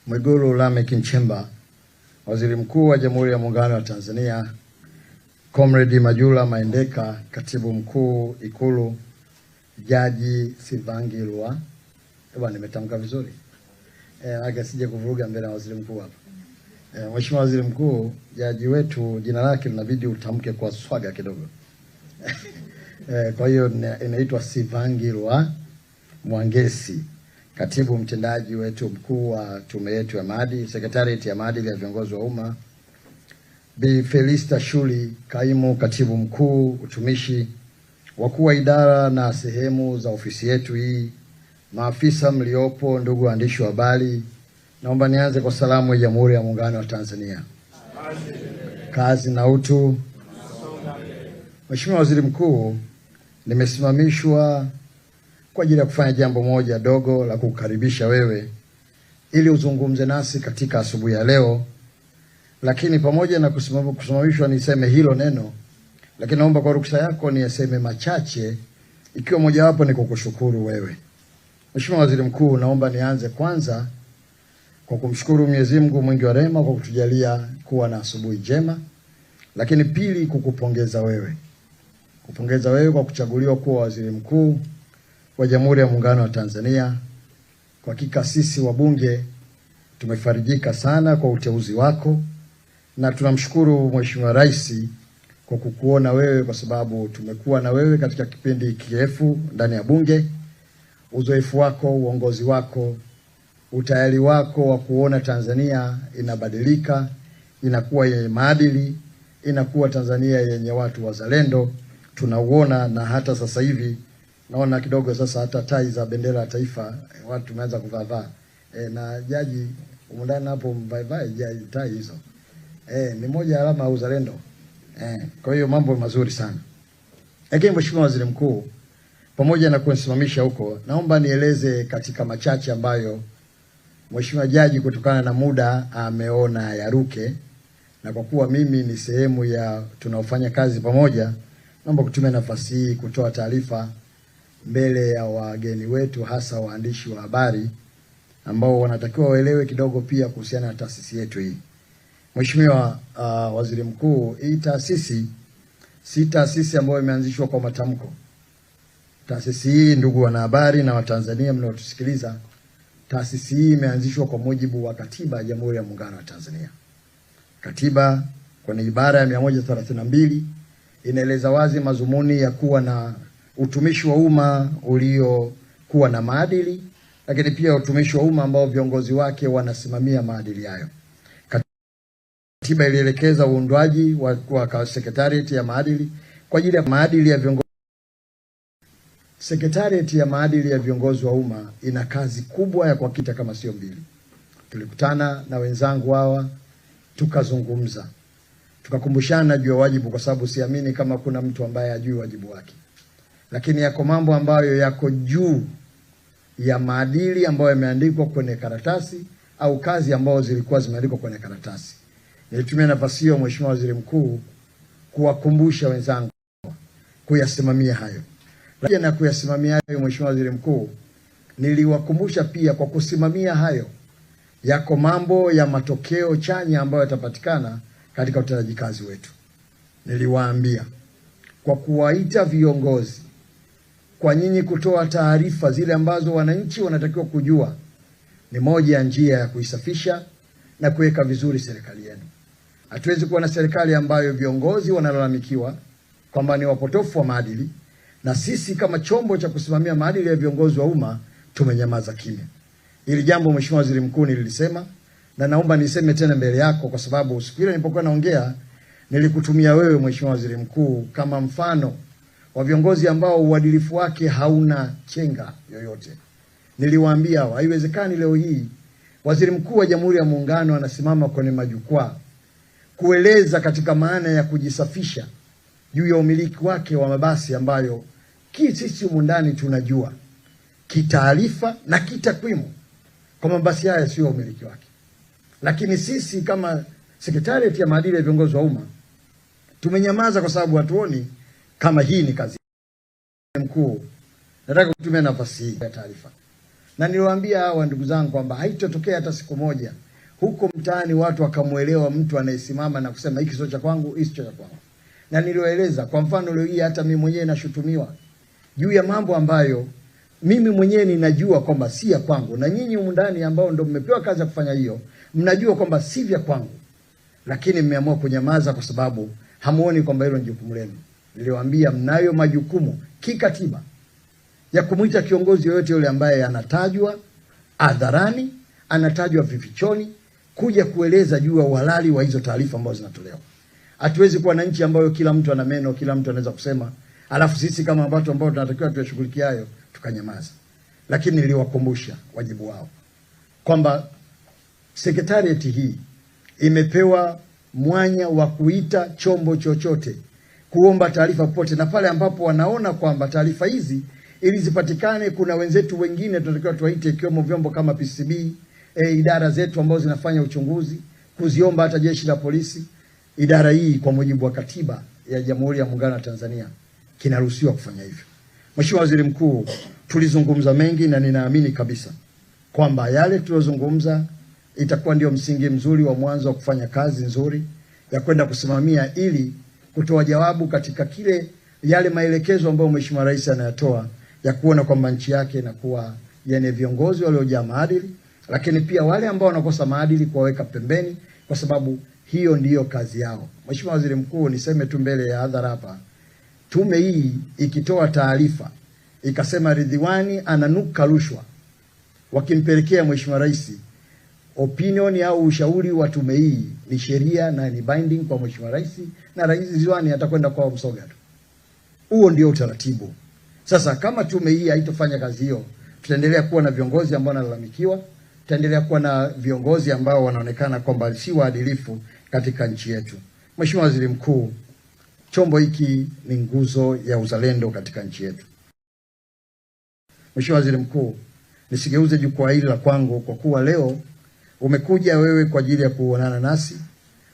Mwigulu Lameck Nchemba, Waziri Mkuu wa Jamhuri ya Muungano wa Tanzania, Comrade Majula Maendeka, Katibu Mkuu Ikulu, Jaji Sivangilwa. Nimetamka vizuri? Sije kuvuruga mbele ya Waziri Mkuu hapa. Mheshimiwa Waziri Mkuu, jaji wetu jina lake linabidi utamke kwa swaga kidogo. Kwa hiyo inaitwa Sivangilwa Mwangesi, Katibu mtendaji wetu mkuu wa tume yetu ya maadili, Sekretarieti ya maadili ya viongozi wa umma. Bi Felista Shuli, Kaimu Katibu Mkuu utumishi, wakuu wa idara na sehemu za ofisi yetu hii, maafisa mliopo, ndugu waandishi wa habari, naomba nianze kwa salamu ya Jamhuri ya Muungano wa Tanzania. Kazi na utu. Mheshimiwa Waziri Mkuu, nimesimamishwa kwa ajili ya kufanya jambo moja dogo la kukaribisha wewe ili uzungumze nasi katika asubuhi ya leo. Lakini pamoja na kusimamishwa niseme hilo neno, lakini naomba kwa ruksa yako niseme machache, ikiwa mojawapo ni kukushukuru wewe. Mheshimiwa Waziri Mkuu, naomba nianze kwanza kwa kumshukuru Mwenyezi Mungu mwingi wa rehema kwa kutujalia kuwa na asubuhi njema, lakini pili kukupongeza wewe. Kupongeza wewe kwa kuchaguliwa kuwa Waziri Mkuu wa Jamhuri ya Muungano wa Tanzania. Kwa hakika sisi wabunge tumefarijika sana kwa uteuzi wako, na tunamshukuru Mheshimiwa Rais kwa kukuona wewe, kwa sababu tumekuwa na wewe katika kipindi kirefu ndani ya bunge. Uzoefu wako, uongozi wako, utayari wako wa kuona Tanzania inabadilika, inakuwa yenye maadili, inakuwa Tanzania yenye watu wazalendo, tunauona. Na hata sasa hivi naona kidogo sasa hata tai za bendera ya taifa watu tumeanza kuvaa. Na jaji umundani hapo mvae jaji tai hizo. Ni moja alama ya uzalendo. Kwa hiyo mambo mazuri sana. Lakini Mheshimiwa Waziri Mkuu, pamoja na kusimamisha huko, naomba nieleze katika machache ambayo Mheshimiwa Jaji kutokana na muda ameona yaruke, na kwa kuwa mimi ni sehemu ya tunaofanya kazi pamoja, naomba kutumia nafasi hii kutoa taarifa mbele ya wageni wetu, hasa waandishi wa habari ambao wanatakiwa waelewe kidogo pia kuhusiana na taasisi yetu hii. Mheshimiwa Waziri Mkuu, hii taasisi si taasisi ambayo imeanzishwa kwa matamko. Taasisi hii, ndugu wanahabari na Watanzania mnaotusikiliza, taasisi hii imeanzishwa kwa mujibu wa Katiba ya Jamhuri ya Muungano wa Tanzania. Katiba kwenye ibara ya 132 inaeleza wazi madhumuni ya kuwa na utumishi wa umma uliokuwa na maadili, lakini pia utumishi wa umma ambao viongozi wake wanasimamia maadili hayo. Katiba ilielekeza uundwaji wa Sekretarieti ya maadili kwa ajili ya maadili ya viongozi. Sekretarieti ya maadili ya viongozi wa umma ina kazi kubwa ya kuhakikisha kama sio mbili. Tulikutana na wenzangu hawa, tukazungumza, tukakumbushana juu ya wajibu, kwa sababu siamini kama kuna mtu ambaye hajui wajibu wake. Lakini yako mambo ambayo yako juu ya maadili ambayo yameandikwa kwenye karatasi au kazi ambazo zilikuwa zimeandikwa kwenye karatasi. Nilitumia nafasi hiyo, Mheshimiwa Waziri Mkuu, kuwakumbusha wenzangu kuyasimamia hayo. Lakini na kuyasimamia hayo, Mheshimiwa Waziri Mkuu, niliwakumbusha pia kwa kusimamia hayo yako mambo ya matokeo chanya ambayo yatapatikana katika utendaji kazi wetu. Niliwaambia kwa kuwaita viongozi, kwa nyinyi kutoa taarifa zile ambazo wananchi wanatakiwa kujua, ni moja ya njia ya kuisafisha na kuweka vizuri serikali yenu. Hatuwezi kuwa na serikali ambayo viongozi wanalalamikiwa kwamba ni wapotofu wa maadili, na sisi kama chombo cha kusimamia maadili ya viongozi wa umma tumenyamaza kimya. Hili jambo Mheshimiwa Waziri Mkuu nililisema, na naomba niseme tena mbele yako, kwa sababu siku ile nilipokuwa naongea nilikutumia wewe Mheshimiwa Waziri Mkuu kama mfano wa viongozi ambao uadilifu wake hauna chenga yoyote. Niliwaambia haiwezekani leo hii Waziri Mkuu wa Jamhuri ya Muungano anasimama kwenye majukwaa kueleza katika maana ya kujisafisha juu ya umiliki wake wa mabasi ambayo sisi humu ndani tunajua kitaarifa na kitakwimu kwa mabasi haya sio umiliki wake. Lakini sisi kama Sekretarieti ya maadili ya viongozi wa umma tumenyamaza kwa sababu hatuoni kama hii ni kazi. Mkuu, nataka kutumia nafasi hii ya taarifa Na niliwaambia hawa ndugu zangu kwamba haitotokea hata siku moja huko mtaani watu wakamuelewa mtu anayesimama na kusema hiki sio cha kwangu, hiki sio cha kwangu. Na niliwaeleza kwa mfano, leo hii hata mimi mwenyewe nashutumiwa juu ya mambo ambayo mimi mwenyewe ninajua kwamba si ya kwangu, na nyinyi humu ndani ambao ndio mmepewa kazi ya kufanya hiyo, mnajua kwamba si vya kwangu, lakini mmeamua kunyamaza kwa sababu hamuoni kwamba hilo ni jukumu lenu. Niliwaambia mnayo majukumu kikatiba ya kumuita kiongozi yoyote yule ambaye anatajwa hadharani, anatajwa vifichoni, kuja kueleza juu ya uhalali wa hizo taarifa ambazo zinatolewa. Hatuwezi kuwa na nchi ambayo kila mtu ana meno, kila mtu anaweza kusema, alafu sisi kama watu ambao tunatakiwa tuyashughulikie hayo tukanyamaza. Lakini niliwakumbusha wajibu wao kwamba sekretarieti hii imepewa mwanya wa kuita chombo chochote kuomba taarifa popote, na pale ambapo wanaona kwamba taarifa hizi ili zipatikane, kuna wenzetu wengine tunatakiwa tuwaite, ikiwemo vyombo kama PCB, idara zetu ambazo zinafanya uchunguzi, kuziomba hata jeshi la polisi. Idara hii kwa mujibu wa katiba ya Jamhuri ya Muungano wa Tanzania kinaruhusiwa kufanya hivyo. Mheshimiwa Waziri Mkuu, tulizungumza mengi na ninaamini kabisa kwamba yale tuliyozungumza itakuwa ndio msingi mzuri wa mwanzo wa kufanya kazi nzuri ya kwenda kusimamia ili kutoa jawabu katika yale maelekezo ambayo Mheshimiwa Rais anayatoa ya kuona kwamba nchi yake inakuwa yenye viongozi waliojaa maadili, lakini pia wale ambao wanakosa maadili kuwaweka pembeni, kwa sababu hiyo ndiyo kazi yao. Mheshimiwa Waziri Mkuu, niseme tu mbele ya hadhara hapa, tume hii ikitoa taarifa ikasema Ridhiwani ananuka rushwa, wakimpelekea Mheshimiwa Rais, opinion au ushauri wa tume hii ni sheria na ni binding kwa Mheshimiwa Rais, na Rais Ridhiwani atakwenda kwa Msoga tu. Huo ndio utaratibu. Sasa kama tume hii haitofanya kazi hiyo, tutaendelea kuwa na viongozi ambao wanalalamikiwa, tutaendelea kuwa na viongozi ambao wanaonekana kwamba si waadilifu katika nchi yetu. Mheshimiwa Waziri Mkuu, chombo hiki ni nguzo ya uzalendo katika nchi yetu. Mheshimiwa Waziri Mkuu, nisigeuze jukwaa hili la kwangu kwa kuwa leo umekuja wewe kwa ajili ya kuonana nasi,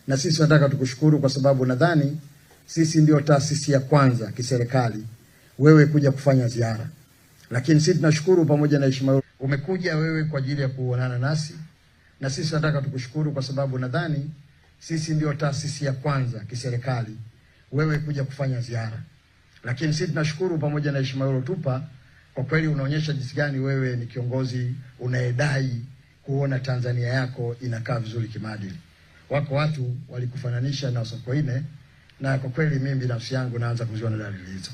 na sisi tunataka tukushukuru kwa sababu nadhani sisi ndio taasisi ya kwanza kiserikali wewe kuja kufanya ziara. Lakini sisi tunashukuru pamoja na heshima, umekuja wewe kwa ajili ya kuonana nasi, na sisi tunataka tukushukuru kwa sababu nadhani sisi ndio taasisi ya kwanza kiserikali wewe kuja kufanya ziara. Lakini sisi tunashukuru pamoja na heshima uliyotupa. Kwa kweli unaonyesha jinsi gani wewe ni kiongozi unayedai kuona Tanzania yako inakaa vizuri kimaadili. Wako watu walikufananisha na Sokoine, na kwa kweli mimi binafsi yangu naanza kuziona dalili hizo.